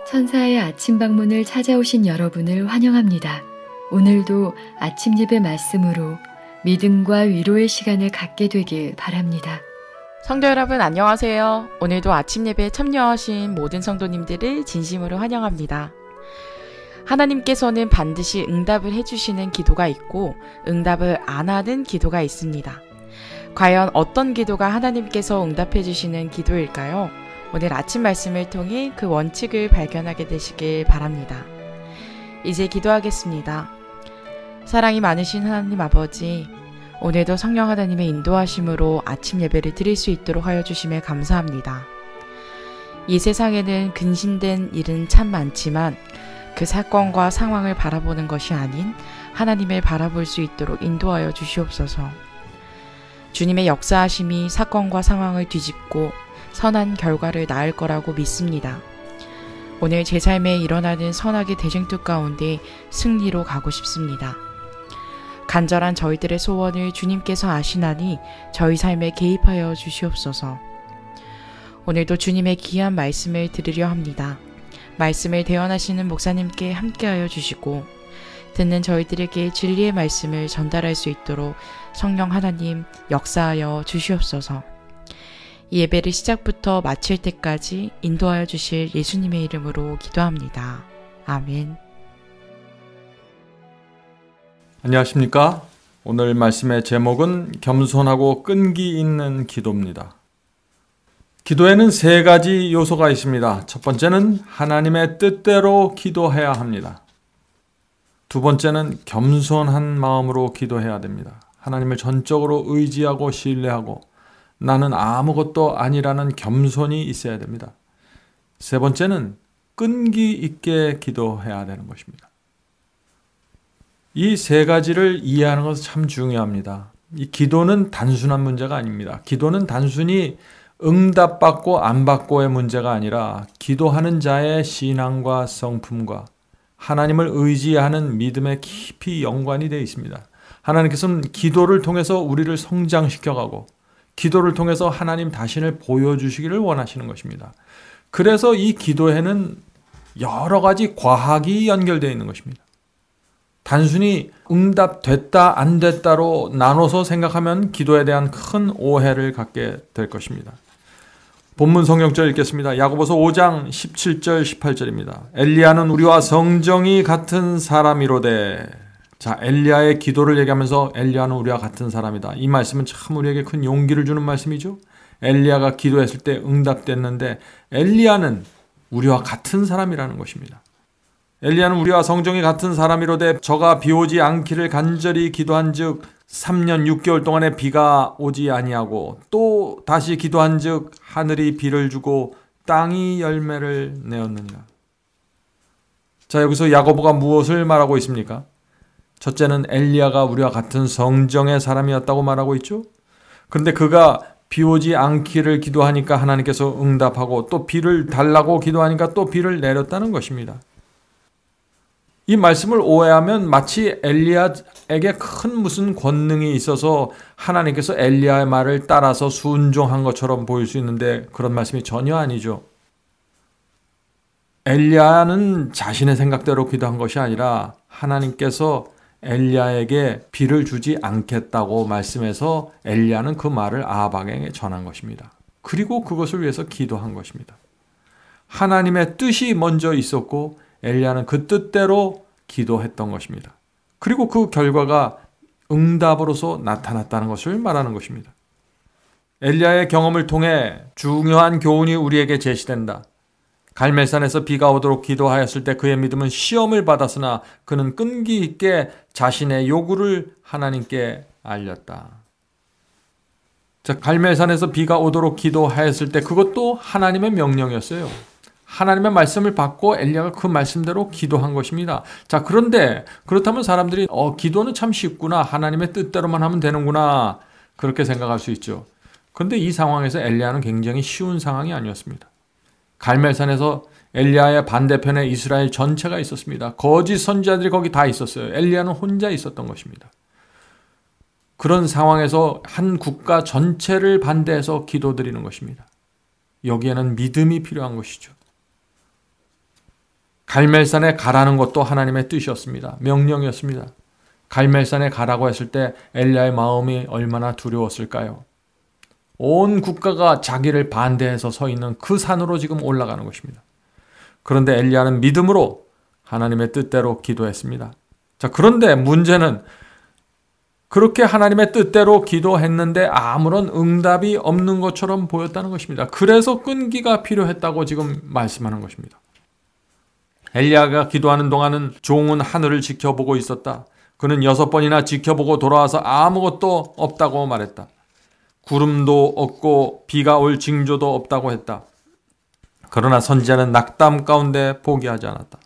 천사의 아침 방문을 찾아오신 여러분을 환영합니다. 오늘도 아침 예배 말씀으로 믿음과 위로의 시간을 갖게 되길 바랍니다. 성도 여러분 안녕하세요. 오늘도 아침 예배에 참여하신 모든 성도님들을 진심으로 환영합니다. 하나님께서는 반드시 응답을 해주시는 기도가 있고 응답을 안 하는 기도가 있습니다. 과연 어떤 기도가 하나님께서 응답해 주시는 기도일까요? 오늘 아침 말씀을 통해 그 원칙을 발견하게 되시길 바랍니다. 이제 기도하겠습니다. 사랑이 많으신 하나님 아버지, 오늘도 성령 하나님의 인도하심으로 아침 예배를 드릴 수 있도록 하여 주심에 감사합니다. 이 세상에는 근심된 일은 참 많지만 그 사건과 상황을 바라보는 것이 아닌 하나님을 바라볼 수 있도록 인도하여 주시옵소서. 주님의 역사하심이 사건과 상황을 뒤집고 선한 결과를 낳을 거라고 믿습니다. 오늘 제 삶에 일어나는 선악의 대쟁투 가운데 승리로 가고 싶습니다. 간절한 저희들의 소원을 주님께서 아시나니 저희 삶에 개입하여 주시옵소서. 오늘도 주님의 귀한 말씀을 들으려 합니다. 말씀을 대언하시는 목사님께 함께하여 주시고 듣는 저희들에게 진리의 말씀을 전달할 수 있도록 성령 하나님 역사하여 주시옵소서. 이 예배를 시작부터 마칠 때까지 인도하여 주실 예수님의 이름으로 기도합니다. 아멘. 안녕하십니까? 오늘 말씀의 제목은 겸손하고 끈기 있는 기도입니다. 기도에는 세 가지 요소가 있습니다. 첫 번째는 하나님의 뜻대로 기도해야 합니다. 두 번째는 겸손한 마음으로 기도해야 됩니다. 하나님을 전적으로 의지하고 신뢰하고 나는 아무것도 아니라는 겸손이 있어야 됩니다. 세 번째는 끈기 있게 기도해야 되는 것입니다. 이 세 가지를 이해하는 것은 참 중요합니다. 이 기도는 단순한 문제가 아닙니다. 기도는 단순히 응답받고 안 받고의 문제가 아니라 기도하는 자의 신앙과 성품과 하나님을 의지하는 믿음에 깊이 연관이 되어 있습니다. 하나님께서는 기도를 통해서 우리를 성장시켜가고 기도를 통해서 하나님 자신을 보여주시기를 원하시는 것입니다. 그래서 이 기도에는 여러 가지 과학이 연결되어 있는 것입니다. 단순히 응답됐다 안 됐다로 나눠서 생각하면 기도에 대한 큰 오해를 갖게 될 것입니다. 본문 성경절 읽겠습니다. 야고보서 5장 17절 18절입니다. 엘리야는 우리와 성정이 같은 사람이로되. 자, 엘리야의 기도를 얘기하면서 엘리야는 우리와 같은 사람이다. 이 말씀은 참 우리에게 큰 용기를 주는 말씀이죠. 엘리야가 기도했을 때 응답됐는데 엘리야는 우리와 같은 사람이라는 것입니다. 엘리야는 우리와 성정이 같은 사람이로되 저가 비 오지 않기를 간절히 기도한즉 3년 6개월 동안에 비가 오지 아니하고 또 다시 기도한즉 하늘이 비를 주고 땅이 열매를 내었느니라. 자, 여기서 야고보가 무엇을 말하고 있습니까? 첫째는 엘리야가 우리와 같은 성정의 사람이었다고 말하고 있죠. 그런데 그가 비 오지 않기를 기도하니까 하나님께서 응답하고 또 비를 달라고 기도하니까 또 비를 내렸다는 것입니다. 이 말씀을 오해하면 마치 엘리야에게 큰 무슨 권능이 있어서 하나님께서 엘리야의 말을 따라서 순종한 것처럼 보일 수 있는데 그런 말씀이 전혀 아니죠. 엘리야는 자신의 생각대로 기도한 것이 아니라 하나님께서 엘리야에게 비를 주지 않겠다고 말씀해서 엘리야는 그 말을 아합에게 전한 것입니다. 그리고 그것을 위해서 기도한 것입니다. 하나님의 뜻이 먼저 있었고 엘리야는 그 뜻대로 기도했던 것입니다. 그리고 그 결과가 응답으로서 나타났다는 것을 말하는 것입니다. 엘리야의 경험을 통해 중요한 교훈이 우리에게 제시된다. 갈멜산에서 비가 오도록 기도하였을 때 그의 믿음은 시험을 받았으나 그는 끈기 있게 자신의 요구를 하나님께 알렸다. 자, 갈멜산에서 비가 오도록 기도하였을 때 그것도 하나님의 명령이었어요. 하나님의 말씀을 받고 엘리야가 그 말씀대로 기도한 것입니다. 자, 그런데 그렇다면 사람들이 기도는 참 쉽구나. 하나님의 뜻대로만 하면 되는구나. 그렇게 생각할 수 있죠. 그런데 이 상황에서 엘리야는 굉장히 쉬운 상황이 아니었습니다. 갈멜산에서 엘리야의 반대편에 이스라엘 전체가 있었습니다. 거짓 선지자들이 거기 다 있었어요. 엘리야는 혼자 있었던 것입니다. 그런 상황에서 한 국가 전체를 반대해서 기도드리는 것입니다. 여기에는 믿음이 필요한 것이죠. 갈멜산에 가라는 것도 하나님의 뜻이었습니다. 명령이었습니다. 갈멜산에 가라고 했을 때 엘리야의 마음이 얼마나 두려웠을까요? 온 국가가 자기를 반대해서 서 있는 그 산으로 지금 올라가는 것입니다. 그런데 엘리야는 믿음으로 하나님의 뜻대로 기도했습니다. 자, 그런데 문제는 그렇게 하나님의 뜻대로 기도했는데 아무런 응답이 없는 것처럼 보였다는 것입니다. 그래서 끈기가 필요했다고 지금 말씀하는 것입니다. 엘리야가 기도하는 동안은 종은 하늘을 지켜보고 있었다. 그는 6번이나 지켜보고 돌아와서 아무것도 없다고 말했다. 구름도 없고 비가 올 징조도 없다고 했다. 그러나 선지자는 낙담 가운데 포기하지 않았다.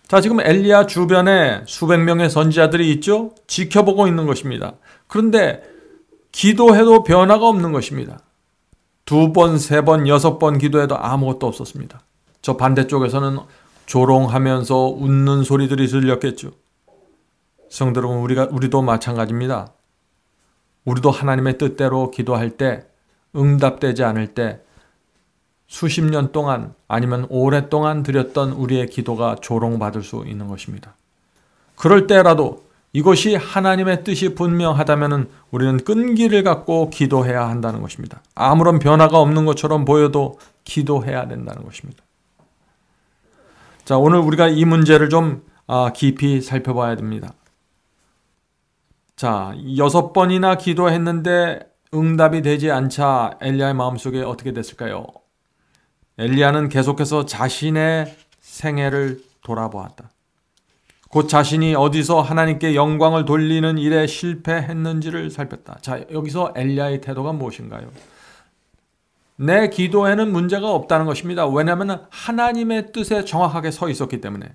자, 지금 엘리야 주변에 수백 명의 선지자들이 있죠? 지켜보고 있는 것입니다. 그런데 기도해도 변화가 없는 것입니다. 2번, 3번, 6번 기도해도 아무것도 없었습니다. 저 반대쪽에서는 조롱하면서 웃는 소리들이 들렸겠죠. 성도 여러분, 우리도 마찬가지입니다. 우리도 하나님의 뜻대로 기도할 때, 응답되지 않을 때 수십 년 동안 아니면 오랫동안 드렸던 우리의 기도가 조롱받을 수 있는 것입니다. 그럴 때라도 이것이 하나님의 뜻이 분명하다면 우리는 끈기를 갖고 기도해야 한다는 것입니다. 아무런 변화가 없는 것처럼 보여도 기도해야 된다는 것입니다. 자, 오늘 우리가 이 문제를 좀 깊이 살펴봐야 됩니다. 자, 6번이나 기도했는데 응답이 되지 않자 엘리야의 마음속에 어떻게 됐을까요? 엘리야는 계속해서 자신의 생애를 돌아보았다. 곧 자신이 어디서 하나님께 영광을 돌리는 일에 실패했는지를 살폈다. 자, 여기서 엘리야의 태도가 무엇인가요? 내 기도에는 문제가 없다는 것입니다. 왜냐하면 하나님의 뜻에 정확하게 서 있었기 때문에.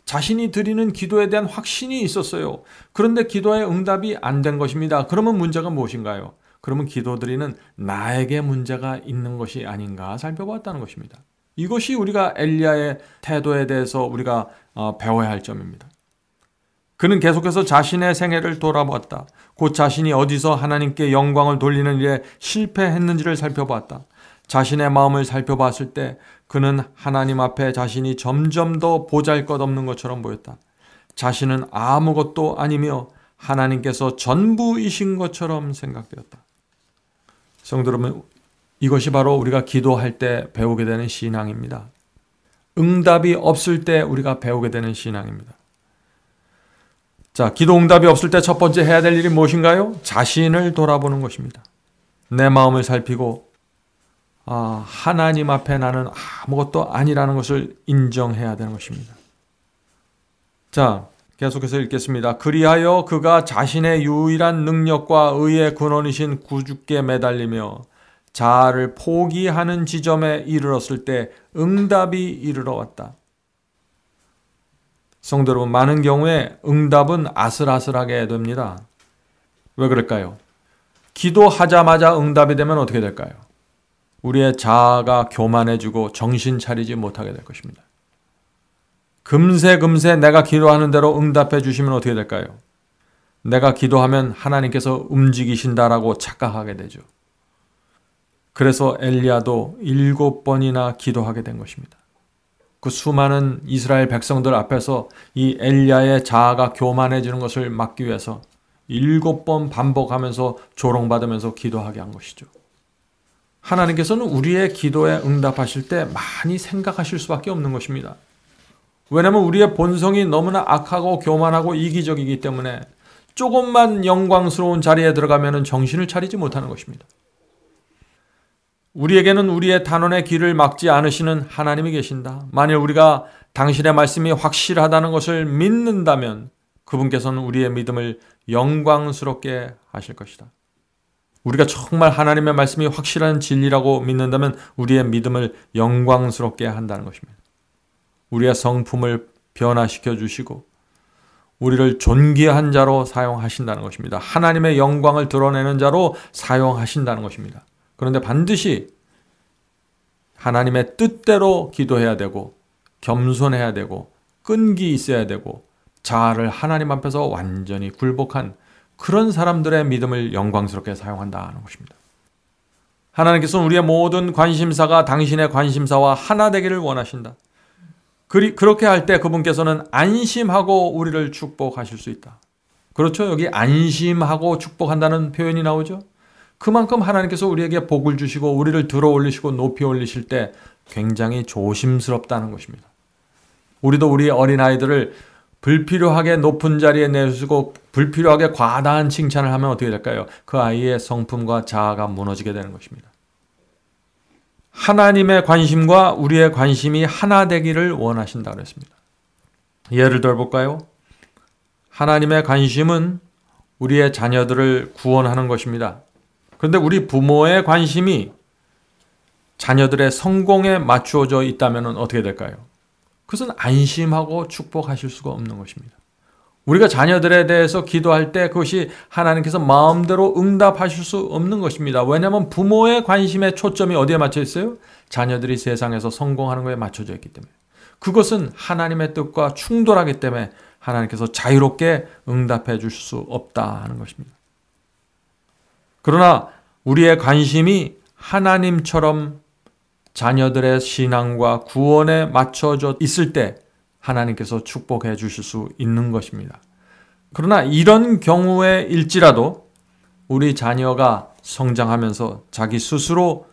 자신이 드리는 기도에 대한 확신이 있었어요. 그런데 기도의 응답이 안 된 것입니다. 그러면 문제가 무엇인가요? 그러면 기도드리는 나에게 문제가 있는 것이 아닌가 살펴봤다는 것입니다. 이것이 우리가 엘리야의 태도에 대해서 우리가 배워야 할 점입니다. 그는 계속해서 자신의 생애를 돌아보았다. 곧 자신이 어디서 하나님께 영광을 돌리는 일에 실패했는지를 살펴봤다. 자신의 마음을 살펴봤을 때 그는 하나님 앞에 자신이 점점 더 보잘것없는 것처럼 보였다. 자신은 아무것도 아니며 하나님께서 전부이신 것처럼 생각되었다. 성도 여러분, 이것이 바로 우리가 기도할 때 배우게 되는 신앙입니다. 응답이 없을 때 우리가 배우게 되는 신앙입니다. 자, 기도 응답이 없을 때 첫 번째 해야 될 일이 무엇인가요? 자신을 돌아보는 것입니다. 내 마음을 살피고 하나님 앞에 나는 아무것도 아니라는 것을 인정해야 되는 것입니다. 자, 계속해서 읽겠습니다. 그리하여 그가 자신의 유일한 능력과 의의 근원이신 구주께 매달리며 자아를 포기하는 지점에 이르렀을 때 응답이 이르러 왔다. 성도 여러분, 많은 경우에 응답은 아슬아슬하게 됩니다. 왜 그럴까요? 기도하자마자 응답이 되면 어떻게 될까요? 우리의 자아가 교만해지고 정신 차리지 못하게 될 것입니다. 금세 내가 기도하는 대로 응답해 주시면 어떻게 될까요? 내가 기도하면 하나님께서 움직이신다라고 착각하게 되죠. 그래서 엘리야도 7번이나 기도하게 된 것입니다. 그 수많은 이스라엘 백성들 앞에서 이 엘리야의 자아가 교만해지는 것을 막기 위해서 7번 반복하면서 조롱받으면서 기도하게 한 것이죠. 하나님께서는 우리의 기도에 응답하실 때 많이 생각하실 수밖에 없는 것입니다. 왜냐하면 우리의 본성이 너무나 악하고 교만하고 이기적이기 때문에 조금만 영광스러운 자리에 들어가면 정신을 차리지 못하는 것입니다. 우리에게는 우리의 단언의 길을 막지 않으시는 하나님이 계신다. 만일 우리가 당신의 말씀이 확실하다는 것을 믿는다면 그분께서는 우리의 믿음을 영광스럽게 하실 것이다. 우리가 정말 하나님의 말씀이 확실한 진리라고 믿는다면 우리의 믿음을 영광스럽게 한다는 것입니다. 우리의 성품을 변화시켜 주시고 우리를 존귀한 자로 사용하신다는 것입니다. 하나님의 영광을 드러내는 자로 사용하신다는 것입니다. 그런데 반드시 하나님의 뜻대로 기도해야 되고 겸손해야 되고 끈기 있어야 되고 자아를 하나님 앞에서 완전히 굴복한 그런 사람들의 믿음을 영광스럽게 사용한다는 것입니다. 하나님께서는 우리의 모든 관심사가 당신의 관심사와 하나 되기를 원하신다. 그렇게 할 때 그분께서는 안심하고 우리를 축복하실 수 있다. 그렇죠? 여기 안심하고 축복한다는 표현이 나오죠. 그만큼 하나님께서 우리에게 복을 주시고 우리를 들어 올리시고 높이 올리실 때 굉장히 조심스럽다는 것입니다. 우리도 우리 어린아이들을 불필요하게 높은 자리에 내세우고 불필요하게 과다한 칭찬을 하면 어떻게 될까요? 그 아이의 성품과 자아가 무너지게 되는 것입니다. 하나님의 관심과 우리의 관심이 하나 되기를 원하신다고 그랬습니다. 예를 들어볼까요? 하나님의 관심은 우리의 자녀들을 구원하는 것입니다. 그런데 우리 부모의 관심이 자녀들의 성공에 맞추어져 있다면 어떻게 될까요? 그것은 안심하고 축복하실 수가 없는 것입니다. 우리가 자녀들에 대해서 기도할 때 그것이 하나님께서 마음대로 응답하실 수 없는 것입니다. 왜냐하면 부모의 관심의 초점이 어디에 맞춰 있어요? 자녀들이 세상에서 성공하는 것에 맞춰져 있기 때문에. 그것은 하나님의 뜻과 충돌하기 때문에 하나님께서 자유롭게 응답해 줄 수 없다 하는 것입니다. 그러나 우리의 관심이 하나님처럼 자녀들의 신앙과 구원에 맞춰져 있을 때 하나님께서 축복해 주실 수 있는 것입니다. 그러나 이런 경우에일지라도 우리 자녀가 성장하면서 자기 스스로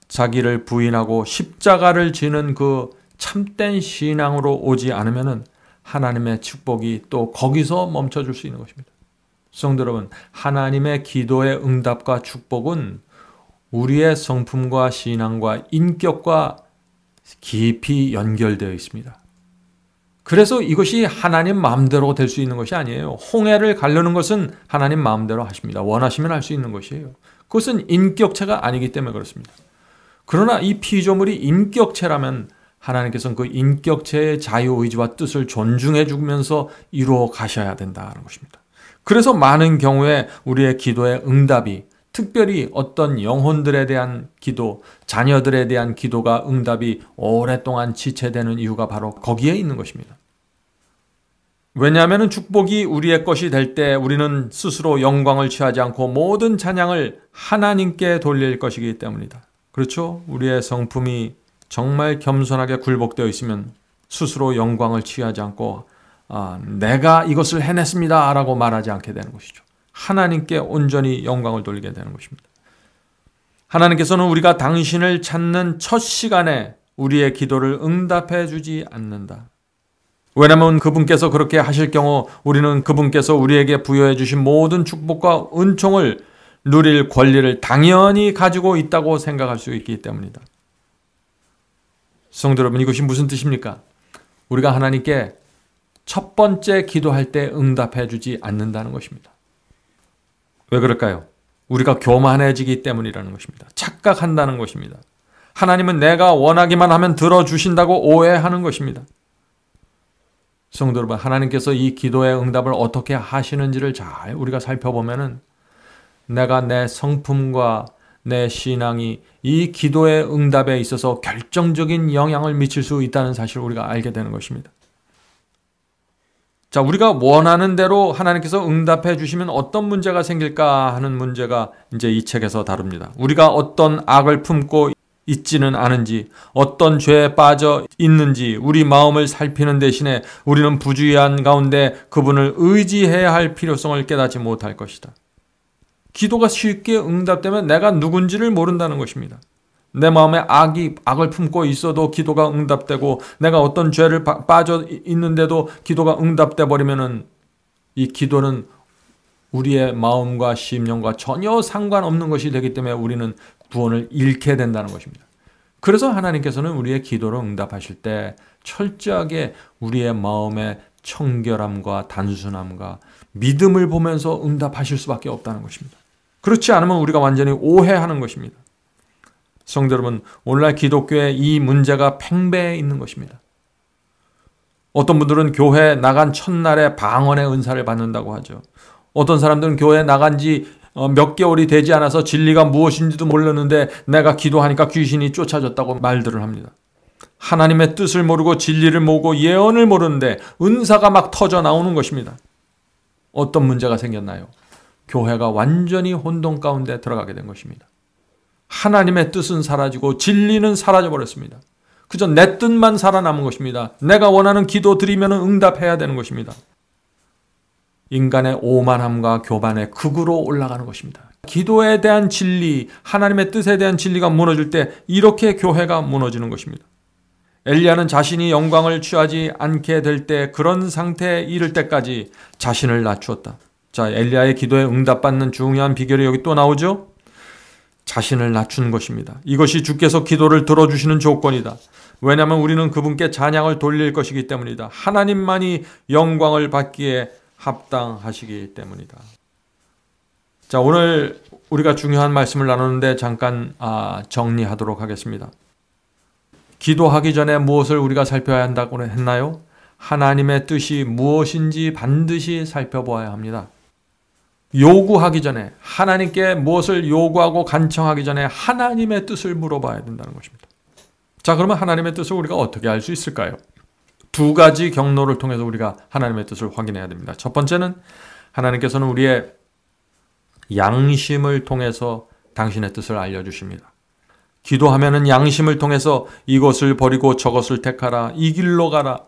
자기를 부인하고 십자가를 지는 그 참된 신앙으로 오지 않으면 하나님의 축복이 또 거기서 멈춰줄 수 있는 것입니다. 성도 여러분, 하나님의 기도의 응답과 축복은 우리의 성품과 신앙과 인격과 깊이 연결되어 있습니다. 그래서 이것이 하나님 마음대로 될 수 있는 것이 아니에요. 홍해를 가르는 것은 하나님 마음대로 하십니다. 원하시면 할 수 있는 것이에요. 그것은 인격체가 아니기 때문에 그렇습니다. 그러나 이 피조물이 인격체라면 하나님께서는 그 인격체의 자유의지와 뜻을 존중해 주면서 이루어 가셔야 된다는 것입니다. 그래서 많은 경우에 우리의 기도의 응답이 특별히 어떤 영혼들에 대한 기도, 자녀들에 대한 기도가 응답이 오랫동안 지체되는 이유가 바로 거기에 있는 것입니다. 왜냐하면 축복이 우리의 것이 될 때 우리는 스스로 영광을 취하지 않고 모든 찬양을 하나님께 돌릴 것이기 때문이다. 그렇죠? 우리의 성품이 정말 겸손하게 굴복되어 있으면 스스로 영광을 취하지 않고 내가 이것을 해냈습니다 라고 말하지 않게 되는 것이죠. 하나님께 온전히 영광을 돌리게 되는 것입니다. 하나님께서는 우리가 당신을 찾는 첫 시간에 우리의 기도를 응답해 주지 않는다. 왜냐하면 그분께서 그렇게 하실 경우 우리는 그분께서 우리에게 부여해 주신 모든 축복과 은총을 누릴 권리를 당연히 가지고 있다고 생각할 수 있기 때문이다. 성도 여러분, 이것이 무슨 뜻입니까? 우리가 하나님께 첫 번째 기도할 때 응답해 주지 않는다는 것입니다. 왜 그럴까요? 우리가 교만해지기 때문이라는 것입니다. 착각한다는 것입니다. 하나님은 내가 원하기만 하면 들어주신다고 오해하는 것입니다. 성도 여러분, 하나님께서 이 기도의 응답을 어떻게 하시는지를 잘 우리가 살펴보면은 내가 내 성품과 내 신앙이 이 기도의 응답에 있어서 결정적인 영향을 미칠 수 있다는 사실을 우리가 알게 되는 것입니다. 자, 우리가 원하는 대로 하나님께서 응답해 주시면 어떤 문제가 생길까 하는 문제가 이제 이 책에서 다룹니다. 우리가 어떤 악을 품고 있지는 않은지, 어떤 죄에 빠져 있는지 우리 마음을 살피는 대신에 우리는 부주의한 가운데 그분을 의지해야 할 필요성을 깨닫지 못할 것이다. 기도가 쉽게 응답되면 내가 누군지를 모른다는 것입니다. 내 마음에 악을 품고 있어도 기도가 응답되고 내가 어떤 죄를 빠져 있는데도 기도가 응답돼 버리면은 이 기도는 우리의 마음과 심령과 전혀 상관없는 것이 되기 때문에 우리는 구원을 잃게 된다는 것입니다. 그래서 하나님께서는 우리의 기도를 응답하실 때 철저하게 우리의 마음의 청결함과 단순함과 믿음을 보면서 응답하실 수밖에 없다는 것입니다. 그렇지 않으면 우리가 완전히 오해하는 것입니다. 성도 여러분, 오늘날 기독교에 이 문제가 팽배해 있는 것입니다. 어떤 분들은 교회 나간 첫날에 방언의 은사를 받는다고 하죠. 어떤 사람들은 교회 나간 지 몇 개월이 되지 않아서 진리가 무엇인지도 몰랐는데 내가 기도하니까 귀신이 쫓아졌다고 말들을 합니다. 하나님의 뜻을 모르고 진리를 모르고 예언을 모르는데 은사가 막 터져 나오는 것입니다. 어떤 문제가 생겼나요? 교회가 완전히 혼돈 가운데 들어가게 된 것입니다. 하나님의 뜻은 사라지고 진리는 사라져 버렸습니다. 그저 내 뜻만 살아남은 것입니다. 내가 원하는 기도 드리면 응답해야 되는 것입니다. 인간의 오만함과 교만의 극으로 올라가는 것입니다. 기도에 대한 진리, 하나님의 뜻에 대한 진리가 무너질 때 이렇게 교회가 무너지는 것입니다. 엘리야는 자신이 영광을 취하지 않게 될 때 그런 상태에 이를 때까지 자신을 낮추었다. 자, 엘리야의 기도에 응답받는 중요한 비결이 여기 또 나오죠? 자신을 낮추는 것입니다. 이것이 주께서 기도를 들어주시는 조건이다. 왜냐하면 우리는 그분께 찬양을 돌릴 것이기 때문이다. 하나님만이 영광을 받기에 합당하시기 때문이다. 자, 오늘 우리가 중요한 말씀을 나누는데 잠깐 정리하도록 하겠습니다. 기도하기 전에 무엇을 우리가 살펴야 한다고 했나요? 하나님의 뜻이 무엇인지 반드시 살펴보아야 합니다. 요구하기 전에, 하나님께 무엇을 요구하고 간청하기 전에 하나님의 뜻을 물어봐야 된다는 것입니다. 자, 그러면 하나님의 뜻을 우리가 어떻게 알 수 있을까요? 두 가지 경로를 통해서 우리가 하나님의 뜻을 확인해야 됩니다. 첫 번째는 하나님께서는 우리의 양심을 통해서 당신의 뜻을 알려주십니다. 기도하면은 양심을 통해서 이것을 버리고 저것을 택하라. 이 길로 가라.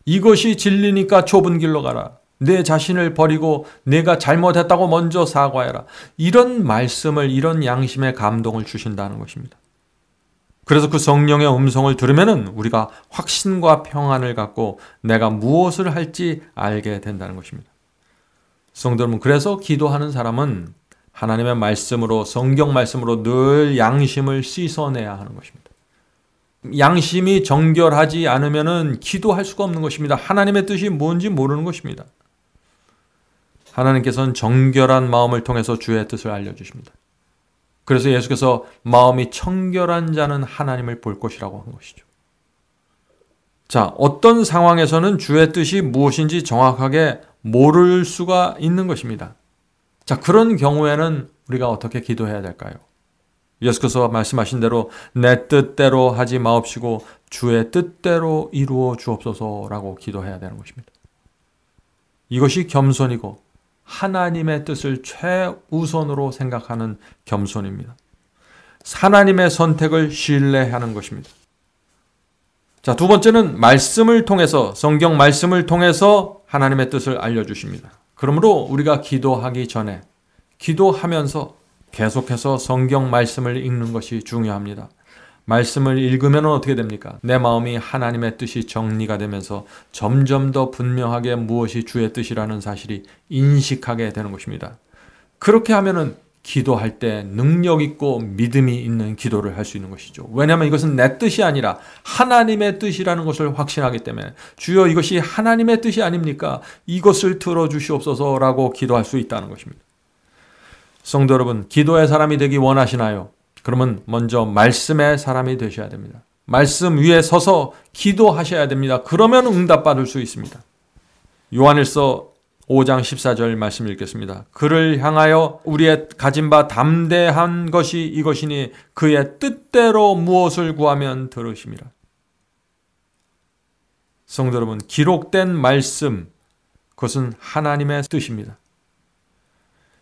이것이 진리니까 좁은 길로 가라. 내 자신을 버리고 내가 잘못했다고 먼저 사과해라. 이런 말씀을, 이런 양심의 감동을 주신다는 것입니다. 그래서 그 성령의 음성을 들으면은 우리가 확신과 평안을 갖고 내가 무엇을 할지 알게 된다는 것입니다. 성도 여러분, 그래서 기도하는 사람은 하나님의 말씀으로, 성경 말씀으로 늘 양심을 씻어내야 하는 것입니다. 양심이 정결하지 않으면은 기도할 수가 없는 것입니다. 하나님의 뜻이 뭔지 모르는 것입니다. 하나님께서는 정결한 마음을 통해서 주의 뜻을 알려주십니다. 그래서 예수께서 마음이 청결한 자는 하나님을 볼 것이라고 한 것이죠. 자, 어떤 상황에서는 주의 뜻이 무엇인지 정확하게 모를 수가 있는 것입니다. 자, 그런 경우에는 우리가 어떻게 기도해야 될까요? 예수께서 말씀하신 대로 내 뜻대로 하지 마옵시고 주의 뜻대로 이루어 주옵소서라고 기도해야 되는 것입니다. 이것이 겸손이고 하나님의 뜻을 최우선으로 생각하는 겸손입니다. 하나님의 선택을 신뢰하는 것입니다. 자, 두 번째는 말씀을 통해서, 성경 말씀을 통해서 하나님의 뜻을 알려주십니다. 그러므로 우리가 기도하기 전에, 기도하면서 계속해서 성경 말씀을 읽는 것이 중요합니다. 말씀을 읽으면 어떻게 됩니까? 내 마음이 하나님의 뜻이 정리가 되면서 점점 더 분명하게 무엇이 주의 뜻이라는 사실이 인식하게 되는 것입니다. 그렇게 하면은 기도할 때 능력 있고 믿음이 있는 기도를 할 수 있는 것이죠. 왜냐하면 이것은 내 뜻이 아니라 하나님의 뜻이라는 것을 확신하기 때문에 주여 이것이 하나님의 뜻이 아닙니까? 이것을 들어주시옵소서라고 기도할 수 있다는 것입니다. 성도 여러분, 기도의 사람이 되기 원하시나요? 그러면 먼저 말씀의 사람이 되셔야 됩니다. 말씀 위에 서서 기도하셔야 됩니다. 그러면 응답받을 수 있습니다. 요한일서 5장 14절 말씀 읽겠습니다. 그를 향하여 우리의 가진 바 담대한 것이 이것이니 그의 뜻대로 무엇을 구하면 들으심이라. 성도 여러분, 기록된 말씀, 그것은 하나님의 뜻입니다.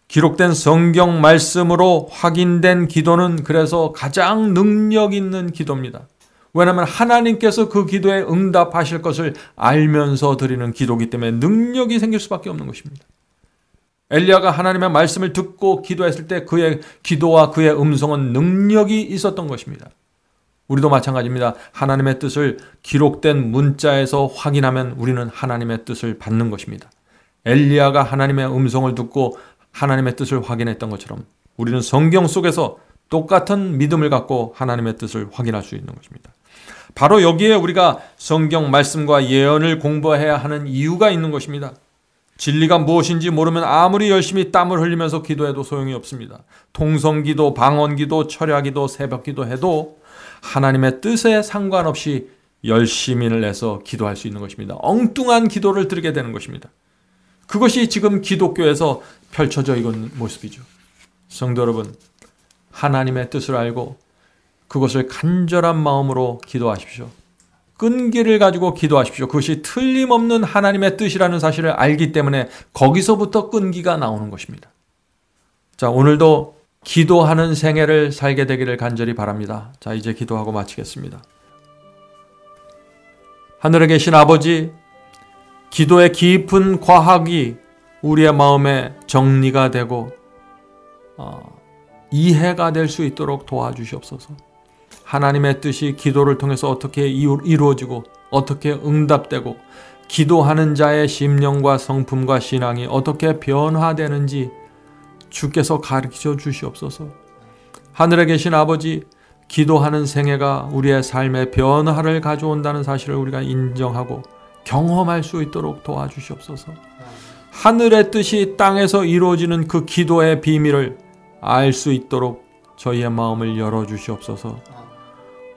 기록된 성경 말씀으로 확인된 기도는 그래서 가장 능력 있는 기도입니다. 왜냐하면 하나님께서 그 기도에 응답하실 것을 알면서 드리는 기도이기 때문에 능력이 생길 수밖에 없는 것입니다. 엘리야가 하나님의 말씀을 듣고 기도했을 때 그의 기도와 그의 음성은 능력이 있었던 것입니다. 우리도 마찬가지입니다. 하나님의 뜻을 기록된 문자에서 확인하면 우리는 하나님의 뜻을 받는 것입니다. 엘리야가 하나님의 음성을 듣고 하나님의 뜻을 확인했던 것처럼 우리는 성경 속에서 똑같은 믿음을 갖고 하나님의 뜻을 확인할 수 있는 것입니다. 바로 여기에 우리가 성경 말씀과 예언을 공부해야 하는 이유가 있는 것입니다. 진리가 무엇인지 모르면 아무리 열심히 땀을 흘리면서 기도해도 소용이 없습니다. 통성기도, 방언기도, 철야기도, 새벽기도 해도 하나님의 뜻에 상관없이 열심히를 내서 기도할 수 있는 것입니다. 엉뚱한 기도를 드리게 되는 것입니다. 그것이 지금 기독교에서 펼쳐져 있는 모습이죠. 성도 여러분, 하나님의 뜻을 알고 그것을 간절한 마음으로 기도하십시오. 끈기를 가지고 기도하십시오. 그것이 틀림없는 하나님의 뜻이라는 사실을 알기 때문에 거기서부터 끈기가 나오는 것입니다. 자, 오늘도 기도하는 생애를 살게 되기를 간절히 바랍니다. 자, 이제 기도하고 마치겠습니다. 하늘에 계신 아버지, 기도의 깊은 과학이 우리의 마음에 정리가 되고 이해가 될 수 있도록 도와주시옵소서. 하나님의 뜻이 기도를 통해서 어떻게 이루어지고 어떻게 응답되고 기도하는 자의 심령과 성품과 신앙이 어떻게 변화되는지 주께서 가르쳐 주시옵소서. 하늘에 계신 아버지, 기도하는 생애가 우리의 삶에 변화를 가져온다는 사실을 우리가 인정하고 경험할 수 있도록 도와주시옵소서. 하늘의 뜻이 땅에서 이루어지는 그 기도의 비밀을 알 수 있도록 저희의 마음을 열어주시옵소서.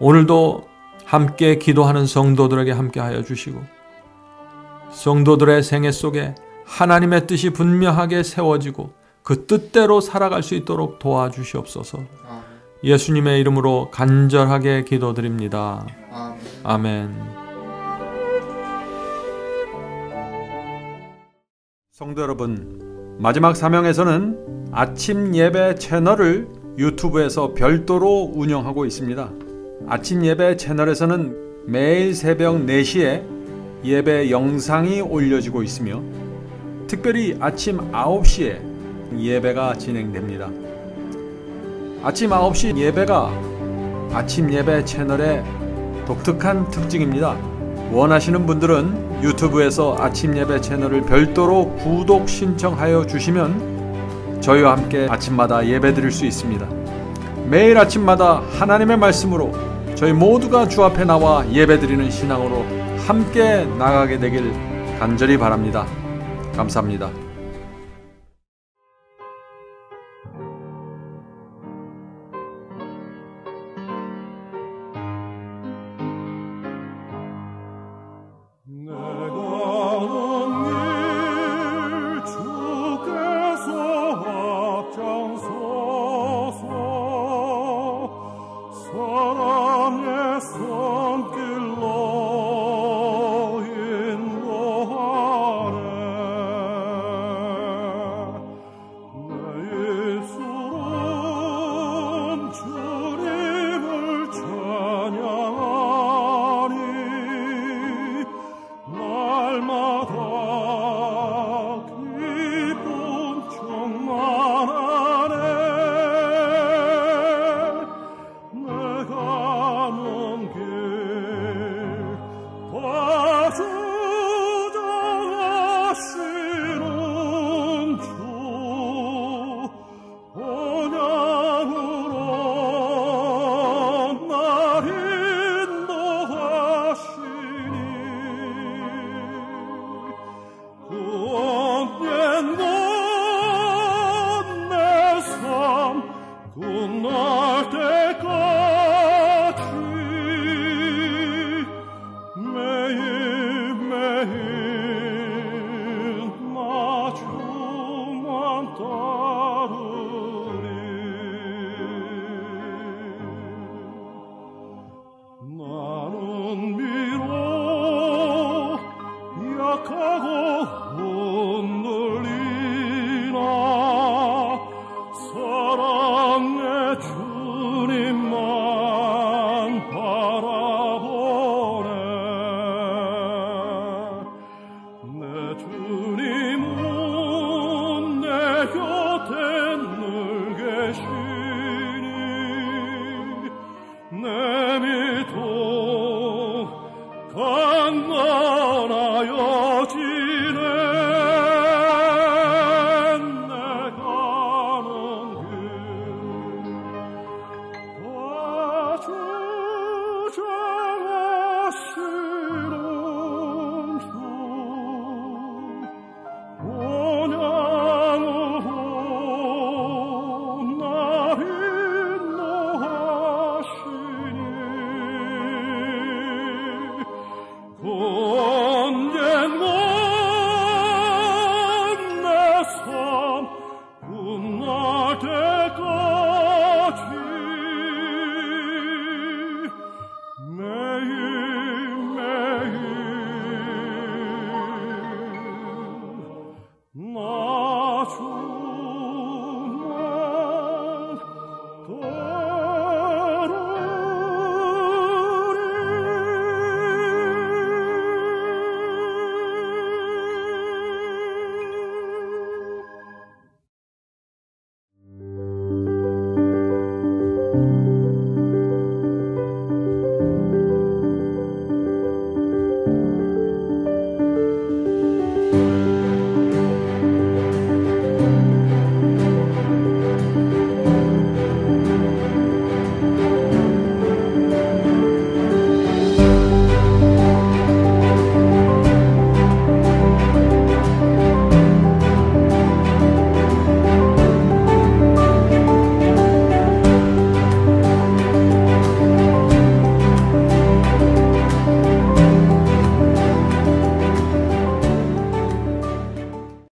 오늘도 함께 기도하는 성도들에게 함께하여 주시고 성도들의 생애 속에 하나님의 뜻이 분명하게 세워지고 그 뜻대로 살아갈 수 있도록 도와주시옵소서. 예수님의 이름으로 간절하게 기도드립니다. 아멘. 성도 여러분, 마지막 사명에서는 아침 예배 채널을 유튜브에서 별도로 운영하고 있습니다. 아침 예배 채널에서는 매일 새벽 4시에 예배 영상이 올려지고 있으며 특별히 아침 9시에 예배가 진행됩니다. 아침 9시 예배가 아침 예배 채널의 독특한 특징입니다. 원하시는 분들은 유튜브에서 아침 예배 채널을 별도로 구독 신청하여 주시면 저희와 함께 아침마다 예배 드릴 수 있습니다. 매일 아침마다 하나님의 말씀으로 저희 모두가 주 앞에 나와 예배 드리는 신앙으로 함께 나가게 되길 간절히 바랍니다. 감사합니다.